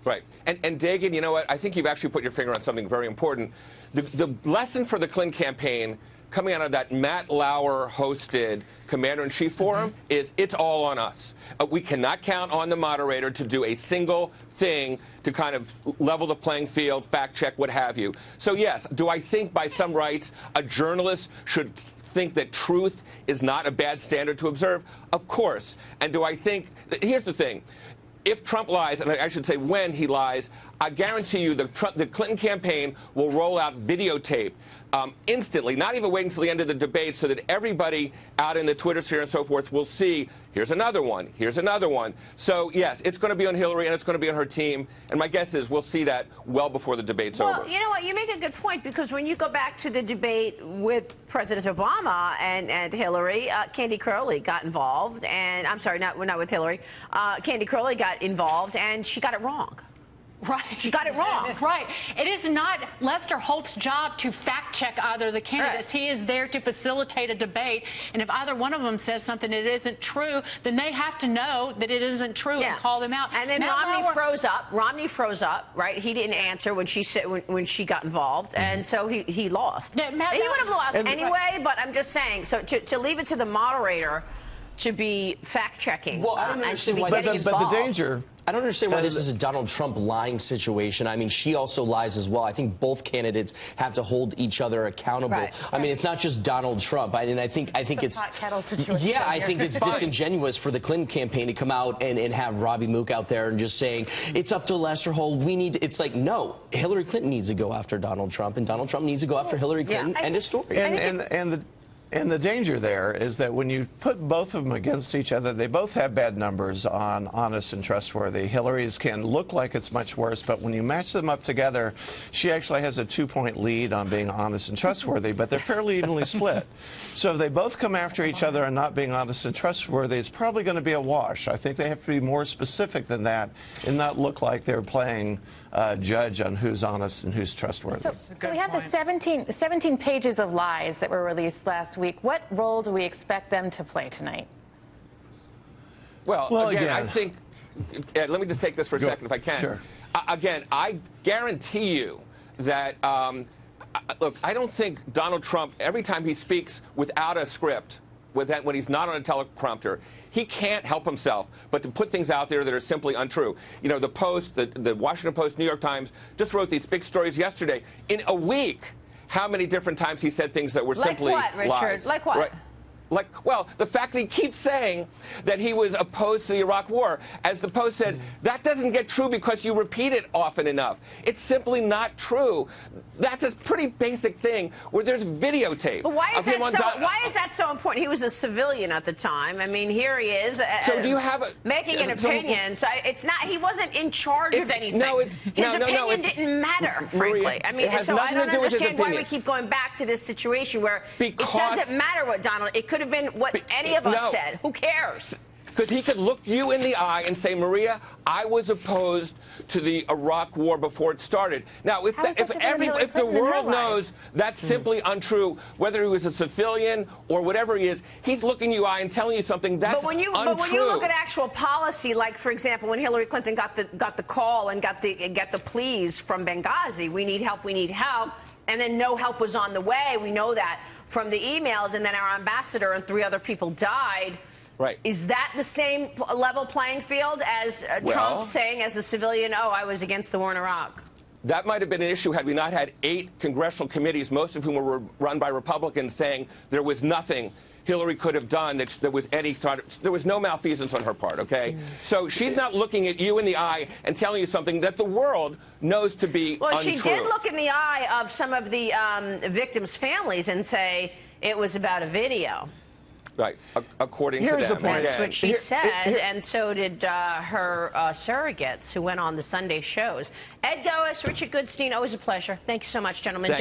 Right. And Dagan, you know what? I think you've actually put your finger on something very important. The lesson for the Clinton campaign coming out of that Matt Lauer-hosted Commander-in-Chief Forum is it's all on us. We cannot count on the moderator to do a single thing to kind of level the playing field, fact check, what have you. So, yes, do I think by some rights a journalist should think that truth is not a bad standard to observe? Of course. And do I think, here's the thing. If Trump lies, and I should say when he lies, I guarantee you the Clinton campaign will roll out videotape instantly, not even waiting until the end of the debate, so that everybody out in the Twitter sphere and so forth will see, here's another one, here's another one. So, yes, it's going to be on Hillary and it's going to be on her team. And my guess is we'll see that well before the debate's over. Well, you know what? You make a good point, because when you go back to the debate with President Obama and Hillary, Candy Crowley got involved. And I'm sorry, not with Hillary. Candy Crowley got involved, and she got it wrong. Right. She got it wrong. Right. It is not Lester Holt's job to fact-check either the candidates. Right. He is there to facilitate a debate, and if either one of them says something that isn't true, then they have to know that it isn't true and call them out. And then Romney froze up. Romney froze up, right? He didn't answer when she said when she got involved, and so he lost. He would have lost anyway, but I'm just saying, so to leave it to the moderator to be fact-checking. Well, I don't understand why but the danger... I don't understand why this is a Donald Trump lying situation. I mean, she also lies as well. I think both candidates have to hold each other accountable. Right. I mean, it's not just Donald Trump. I think it's hot kettle situation. Yeah, I think it's disingenuous for the Clinton campaign to come out and have Robbie Mook out there and just saying it's up to Lester Holt. It's like, no, Hillary Clinton needs to go after Donald Trump, and Donald Trump needs to go after Hillary Clinton. End of story. And the danger there is that when you put both of them against each other, they both have bad numbers on honest and trustworthy. Hillary's can look like it's much worse, but when you match them up together, she actually has a 2-point lead on being honest and trustworthy, but they're fairly evenly split. So if they both come after each other and not being honest and trustworthy, it's probably going to be a wash. I think they have to be more specific than that and not look like they're playing judge on who's honest and who's trustworthy. So we have the 17 pages of lies that were released last week. What role do we expect them to play tonight? Well again, I think, let me just take this for a second if I can. Sure. Again, I guarantee you that, look, I don't think Donald Trump, every time he speaks without a script, when he's not on a teleprompter, he can't help himself but to put things out there that are simply untrue. You know, the Post, the Washington Post, New York Times just wrote these big stories yesterday. In a week, how many different times he said things that were simply lies. Like what, Richard? Like what? Right. Well, the fact that he keeps saying that he was opposed to the Iraq War, as the Post said, that doesn't get true because you repeat it often enough. It's simply not true. That's a pretty basic thing where there's videotape. But why is that so important? He was a civilian at the time. I mean, here he is making an opinion. So it's not. He wasn't in charge of anything. His opinion didn't matter, frankly. Maria, I mean, so I don't understand why we keep going back to this situation where it doesn't matter what Donald. It could have been what any of us said. Who cares? Because he could look you in the eye and say, Maria, I was opposed to the Iraq War before it started. Now, if the world knows that's simply untrue, whether he was a civilian or whatever he is, he's looking you in the eye and telling you something that's untrue. But when you look at actual policy, like, for example, when Hillary Clinton got the call and got the pleas from Benghazi, we need help, and then no help was on the way, we know that from the emails, and then our ambassador and 3 other people died. Right. Is that the same level playing field as Trump saying as a civilian, oh, I was against the war in Iraq? That might have been an issue had we not had 8 congressional committees, most of whom were run by Republicans, saying there was nothing Hillary could have done that there was any sort of, there was no malfeasance on her part, okay? So she's not looking at you in the eye and telling you something that the world knows to be untrue. Well, she did look in the eye of some of the victims' families and say it was about a video. Right, according to them. Here's the point. That's what she said, and so did her surrogates who went on the Sunday shows. Ed Goeas, Richard Goodstein, always a pleasure. Thank you so much, gentlemen.